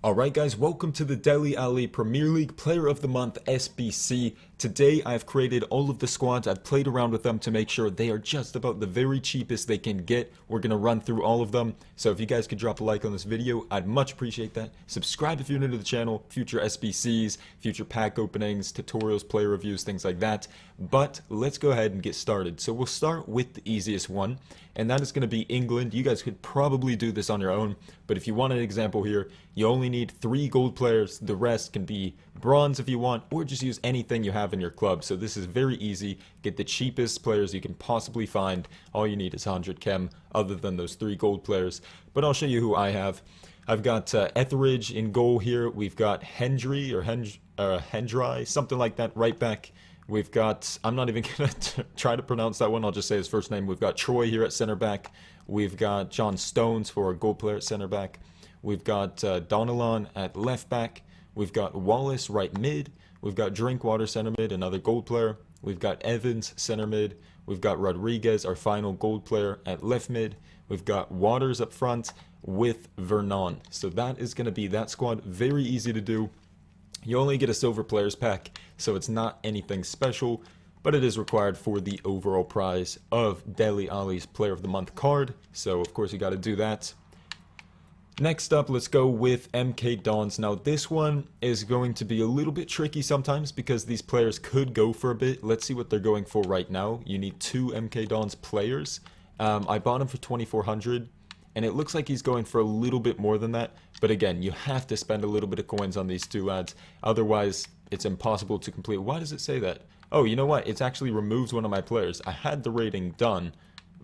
Alright guys, welcome to the Dele Alli Premier League Player of the Month SBC. Today I've created all of the squads. I've played around with them to make sure they are just about the very cheapest they can get. We're going to run through all of them. So if you guys could drop a like on this video, I'd much appreciate that. Subscribe if you're new to the channel, future SBCs, future pack openings, tutorials, player reviews, things like that. But let's go ahead and get started. So we'll start with the easiest one, and that is going to be England. You guys could probably do this on your own, but if you want an example here, you only need 3 gold players. The rest can be bronze if you want, or just use anything you have in your club. So this is very easy. Get the cheapest players you can possibly find. All you need is 100 chem other than those 3 gold players. But I'll show you who I have. I've got Etheridge in goal here. We've got Hendry or Hendry, something like that, right back. We've got, I'm not even going to try to pronounce that one, I'll just say his first name. We've got Troy here at center back. We've got John Stones for a goal player at center back. We've got Donalon at left back. We've got Wallace right mid. We've got Drinkwater center mid, another gold player. We've got Evans center mid. We've got Rodriguez, our final gold player, at left mid. We've got Waters up front with Vernon. So that is going to be that squad. Very easy to do. You only get a silver players pack, so it's not anything special, but it is required for the overall prize of Dele Alli's Player of the Month card. So of course you got to do that. Next up, let's go with MK Dons. Now this one is going to be a little bit tricky sometimes because these players could go for a bit. Let's see what they're going for right now. You need 2 MK Dons players. I bought him for 2,400. And it looks like he's going for a little bit more than that. But again, you have to spend a little bit of coins on these 2 lads. Otherwise, it's impossible to complete. Why does it say that? Oh, you know what? It actually removes one of my players. I had the rating done,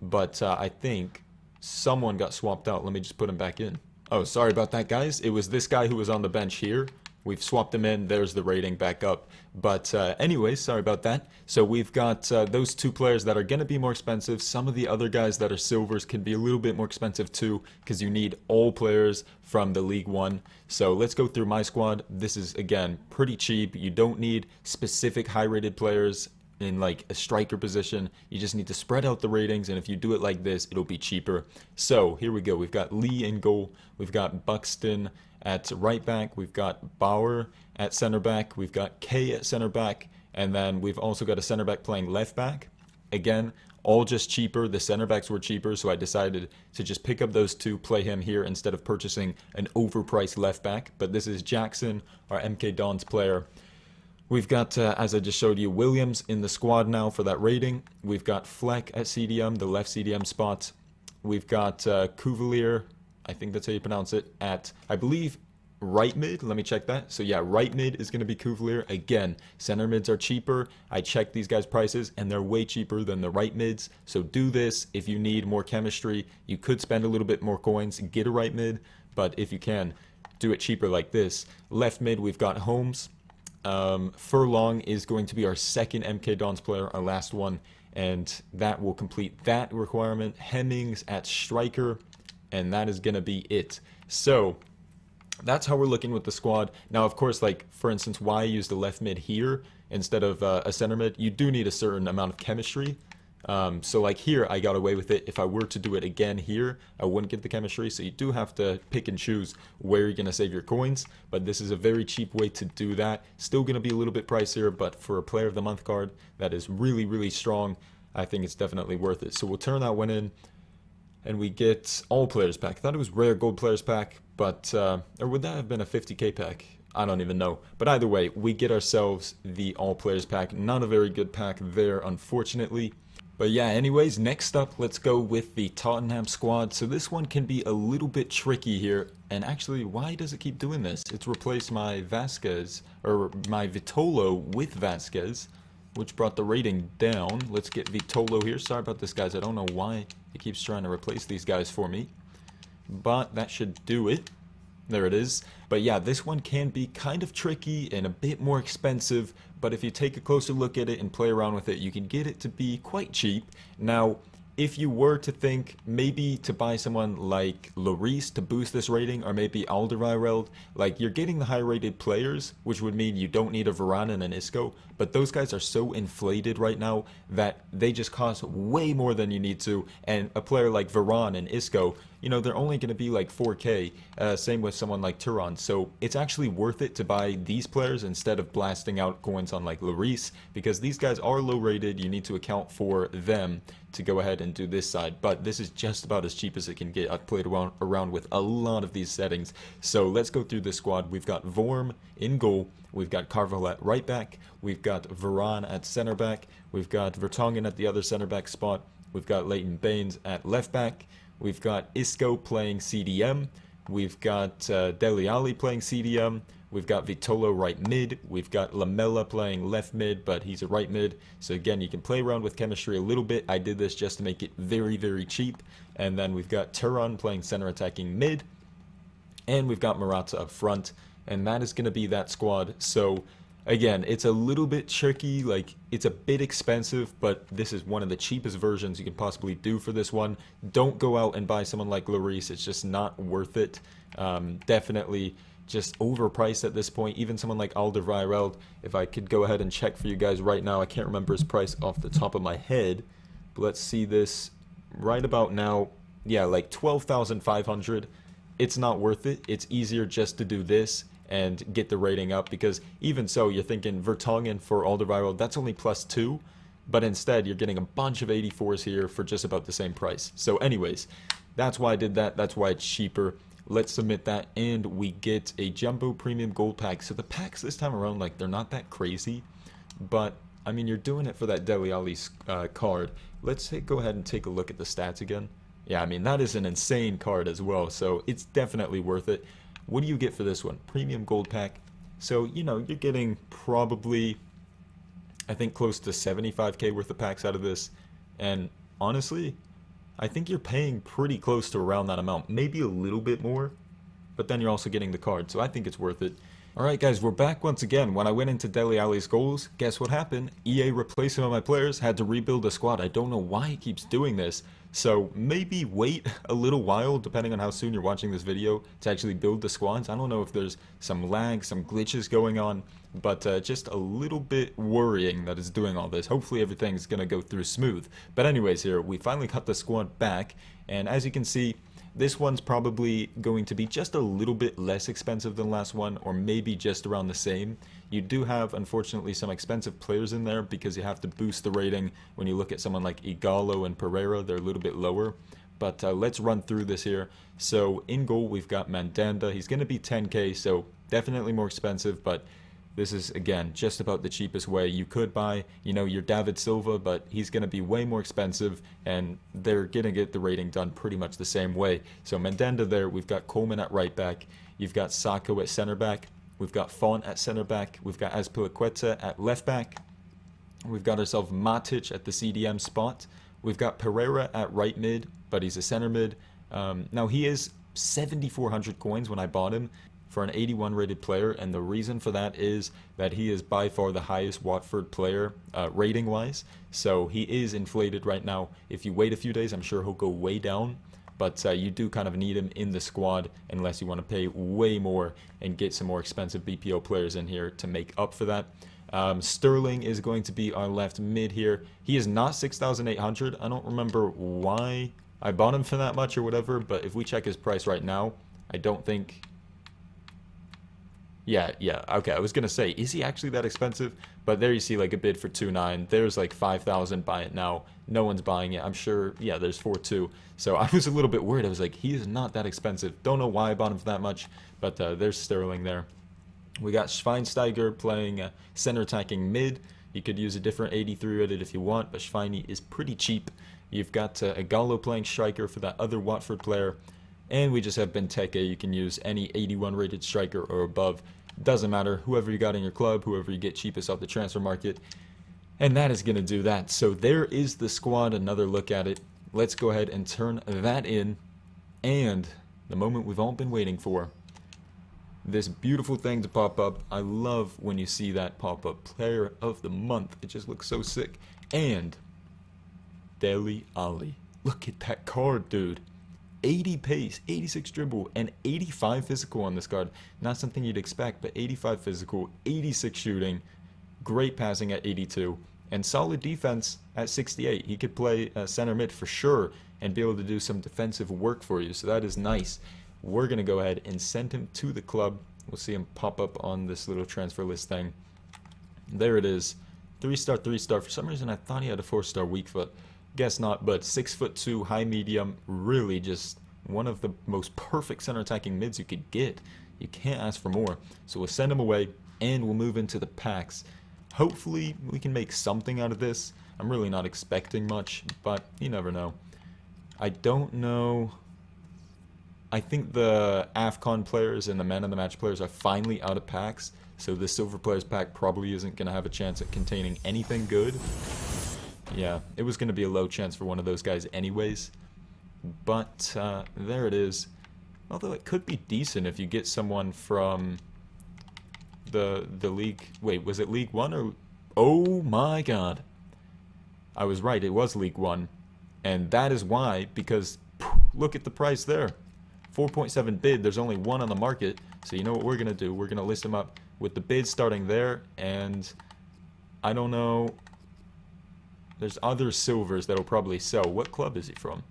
but I think someone got swapped out. Let me just put him back in. Oh, sorry about that, guys. It was this guy who was on the bench here. We've swapped him in. There's the rating back up. But anyways, sorry about that. So we've got those 2 players that are going to be more expensive. Some of the other guys that are silvers can be a little bit more expensive too, because you need all players from the League 1. So let's go through my squad. This is, again, pretty cheap. You don't need specific high-rated players in like a striker position. You just need to spread out the ratings, and if you do it like this, it'll be cheaper. So here we go. We've got Lee in goal. We've got Buxton at right back. We've got Bauer at center back. We've got K at center back, and then we've also got a center back playing left back. Again, all just cheaper. The center backs were cheaper, so I decided to just pick up those 2, play him here instead of purchasing an overpriced left back. But this is Jackson, our MK Dons player. We've got, as I just showed you, Williams in the squad now for that rating. We've got Fleck at CDM, the left CDM spot. We've got Cuvalier, I think that's how you pronounce it, at, I believe, right mid. Let me check that. So yeah, right mid is going to be Cuvalier. Again, center mids are cheaper. I checked these guys' prices, and they're way cheaper than the right mids. So do this if you need more chemistry. You could spend a little bit more coins, get a right mid, but if you can, do it cheaper like this. Left mid, we've got Holmes. Furlong is going to be our second MK Dons player, our last one, and that will complete that requirement. Hemmings at striker, and that is going to be it. So that's how we're looking with the squad. Now, of course, like, for instance, why I use the left mid here instead of a center mid, you do need a certain amount of chemistry. So like here, I got away with it. If I were to do it again here, I wouldn't get the chemistry. So you do have to pick and choose where you're going to save your coins. But this is a very cheap way to do that. Still going to be a little bit pricier, but for a Player of the Month card that is really, really strong, I think it's definitely worth it. So we'll turn that one in, and we get all players pack. I thought it was rare gold players pack, but or would that have been a 50k pack? I don't even know. But either way, we get ourselves the all players pack. Not a very good pack there, unfortunately. But yeah, anyways, next up, let's go with the Tottenham squad. So this one can be a little bit tricky here. And actually, why does it keep doing this? It's replaced my Vasquez, or my Vitolo with Vasquez, which brought the rating down. Let's get Vitolo here. Sorry about this, guys. I don't know why it keeps trying to replace these guys for me, but that should do it. There it is. But yeah, this one can be kind of tricky and a bit more expensive, but if you take a closer look at it and play around with it, you can get it to be quite cheap. Now, if you were to think maybe to buy someone like Lloris to boost this rating, or maybe Alderweireld, like, you're getting the high rated players, which would mean you don't need a Varane and an Isco, but those guys are so inflated right now that they just cost way more than you need to, and a player like Varane and Isco, you know, they're only going to be like 4K. Same with someone like Turan. So it's actually worth it to buy these players instead of blasting out coins on like Lloris, because these guys are low rated. You need to account for them to go ahead and do this side, but this is just about as cheap as it can get. I've played around with a lot of these settings, so let's go through this squad. We've got Vorm in goal, we've got Carvalho at right back, we've got Varane at center back, we've got Vertonghen at the other center back spot, we've got Leighton Baines at left back, we've got Isco playing CDM, we've got Dele Alli playing CDM, we've got Vitolo right mid, we've got Lamela playing left mid, but he's a right mid. So again, you can play around with chemistry a little bit. I did this just to make it very, very cheap. And then we've got Turan playing center attacking mid, and we've got Morata up front. And that is going to be that squad. So again, it's a little bit tricky, like it's a bit expensive, but this is one of the cheapest versions you can possibly do for this one. Don't go out and buy someone like Lloris, it's just not worth it. Definitely just overpriced at this point. Even someone like Alderweireld, if I could go ahead and check for you guys right now, I can't remember his price off the top of my head, but let's see this right about now. Yeah, like 12,500. It's not worth it. It's easier just to do this and get the rating up, because even so, you're thinking Vertonghen for Alderweireld, that's only +2, but instead you're getting a bunch of 84s here for just about the same price. So anyways, that's why I did that. That's why it's cheaper. Let's submit that, and we get a Jumbo Premium Gold Pack. So the packs this time around, like, they're not that crazy, but, I mean, you're doing it for that Dele Alli card. Let's go ahead and take a look at the stats again. Yeah, I mean, that is an insane card as well, so it's definitely worth it. What do you get for this one? Premium Gold Pack. So, you know, you're getting probably, I think, close to 75k worth of packs out of this, and honestly, I think you're paying pretty close to around that amount, maybe a little bit more, but then you're also getting the card, so I think it's worth it. Alright guys, we're back once again. When I went into Dele Alli's goals, guess what happened? EA replaced some of my players, had to rebuild the squad. I don't know why he keeps doing this, so maybe wait a little while, depending on how soon you're watching this video, to actually build the squads. I don't know if there's some lag, some glitches going on, but just a little bit worrying that it's doing all this. Hopefully everything's going to go through smooth. But anyways, here, we finally got the squad back, and as you can see, this one's probably going to be just a little bit less expensive than the last one, or maybe just around the same. You do have, unfortunately, some expensive players in there because you have to boost the rating. When you look at someone like Igalo and Pereira, they're a little bit lower. But let's run through this here. So in goal, we've got Mandanda. He's going to be 10k, so definitely more expensive, but this is, again, just about the cheapest way. You could buy, you know, your David Silva, but he's going to be way more expensive, and they're going to get the rating done pretty much the same way. So Mandanda there, we've got Coleman at right back, you've got Sacco at center back, we've got Font at center back, we've got Azpilicueta at left back, we've got ourselves Matic at the CDM spot, we've got Pereira at right mid, but he's a center mid. Now he is 7,400 coins when I bought him for an 81 rated player, and the reason for that is that he is by far the highest Watford player rating wise, so he is inflated right now. If you wait a few days, I'm sure he'll go way down, but you do kind of need him in the squad unless you want to pay way more and get some more expensive BPO players in here to make up for that. Sterling is going to be our left mid here. He is not 6,800. I don't remember why I bought him for that much or whatever, but if we check his price right now, I don't think... Yeah, okay, I was gonna say, is he actually that expensive? But there you see, like, a bid for 2.9, there's like 5,000, buy it now, no one's buying it, I'm sure, yeah, there's 4.2, so I was a little bit worried, I was like, he is not that expensive, don't know why I bought him for that much, but there's Sterling there. We got Schweinsteiger playing center attacking mid. You could use a different 83 rated if you want, but Schweini is pretty cheap. You've got Igalo playing striker for that other Watford player. And we just have Benteke. You can use any 81 rated striker or above. Doesn't matter. Whoever you got in your club, whoever you get cheapest off the transfer market. And that is going to do that. So there is the squad. Another look at it. Let's go ahead and turn that in. And the moment we've all been waiting for. This beautiful thing to pop up. I love when you see that pop up. Player of the month. It just looks so sick. And Dele Alli. Look at that card, dude. 80 pace, 86 dribble, and 85 physical on this card. Not something you'd expect, but 85 physical, 86 shooting, great passing at 82. And solid defense at 68. He could play center mid for sure and be able to do some defensive work for you. So that is nice. We're going to go ahead and send him to the club. We'll see him pop up on this little transfer list thing. There it is. 3-star, 3-star. For some reason, I thought he had a 4-star weak foot. Guess not, but 6'2", high medium. Really just one of the most perfect center attacking mids you could get. You can't ask for more. So we'll send him away, and we'll move into the packs. Hopefully, we can make something out of this. I'm really not expecting much, but you never know. I don't know. I think the AFCON players and the man of the match players are finally out of packs, so this silver players pack probably isn't going to have a chance at containing anything good. Yeah, it was going to be a low chance for one of those guys anyways, but there it is. Although it could be decent if you get someone from the league. Wait, was it League 1 or... Oh my god. I was right, it was League 1. And that is why, because look at the price there. 4.7 bid, there's only one on the market. So you know what we're going to do? We're going to list them up with the bid starting there. And I don't know. There's other silvers that'll probably sell. What club is he from?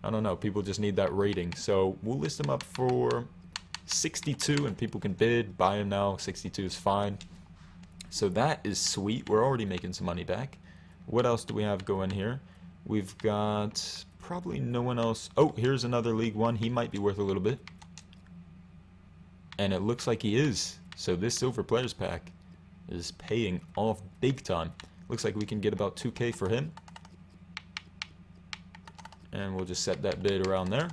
I don't know. People just need that rating. So we'll list them up for 62 and people can bid. Buy them now. 62 is fine. So that is sweet. We're already making some money back. What else do we have going here? We've got probably no one else. Oh, here's another League 1. He might be worth a little bit. And it looks like he is. So this silver players pack is paying off big time. Looks like we can get about 2K for him. And we'll just set that bid around there.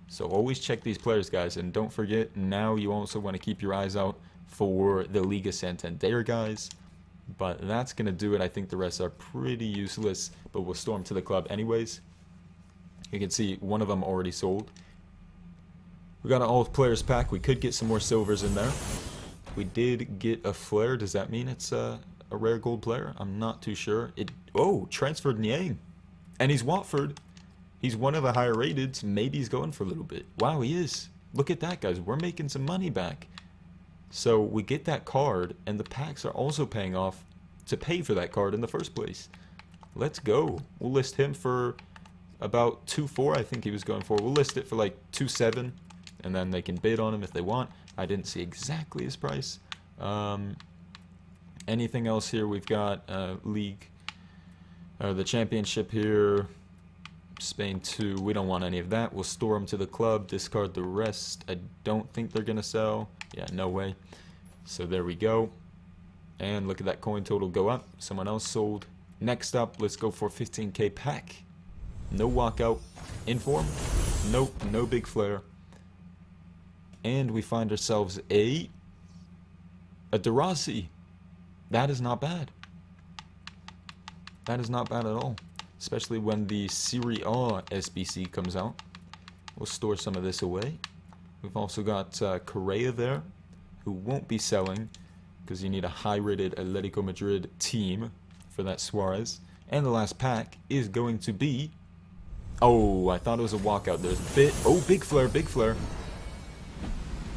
So always check these players, guys. And don't forget, now you also want to keep your eyes out for the Liga Santander guys. But that's going to do it. I think the rest are pretty useless. But we'll storm to the club anyways. You can see one of them already sold. We got an all players pack. We could get some more silvers in there. We did get a flare. Does that mean it's a rare gold player? I'm not too sure. Oh, transferred Niang. And he's Watford. He's one of the higher rated. Maybe he's going for a little bit. Wow, he is. Look at that, guys. We're making some money back. So we get that card, and the packs are also paying off to pay for that card in the first place. Let's go. We'll list him for about 2.4, I think he was going for. We'll list it for like 2.7, and then they can bid on him if they want. I didn't see exactly his price. Anything else here? We've got league, the championship here. Spain 2, we don't want any of that. We'll store them to the club, discard the rest. I don't think they're going to sell. Yeah, no way. So there we go. And look at that coin total go up. Someone else sold. Next up, let's go for 15K pack. No walkout. Inform. Nope, no big flare. And we find ourselves a Derasi. That is not bad. That is not bad at all. Especially when the Serie A SBC comes out. We'll store some of this away. We've also got Correa there, who won't be selling because you need a high-rated Atletico Madrid team for that Suarez. And the last pack is going to be... Oh, I thought it was a walkout. There's a bit... Oh, big flare, big flare.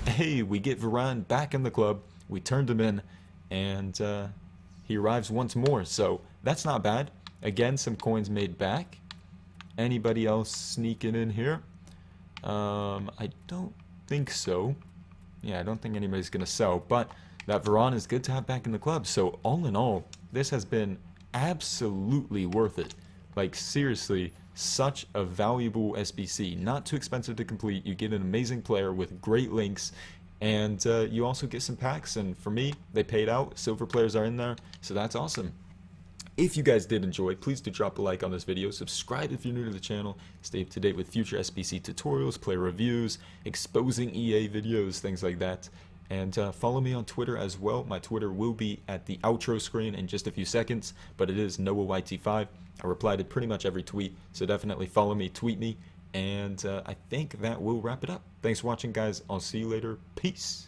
Hey, we get Varane back in the club. We turned him in, and he arrives once more. So that's not bad. Again, some coins made back. Anybody else sneaking in here? I don't think so. Yeah, I don't think anybody's going to sell. But that Varane is good to have back in the club. So all in all, this has been absolutely worth it. Like, seriously, such a valuable SBC. Not too expensive to complete. You get an amazing player with great links. And you also get some packs. And for me, they paid out. Silver players are in there. So that's awesome. If you guys did enjoy, please do drop a like on this video, subscribe if you're new to the channel, stay up to date with future SBC tutorials, player reviews, exposing EA videos, things like that. And follow me on Twitter as well. My Twitter will be at the outro screen in just a few seconds, but it is NoahYT5. I reply to pretty much every tweet, so definitely follow me, tweet me, and I think that will wrap it up. Thanks for watching, guys. I'll see you later. Peace.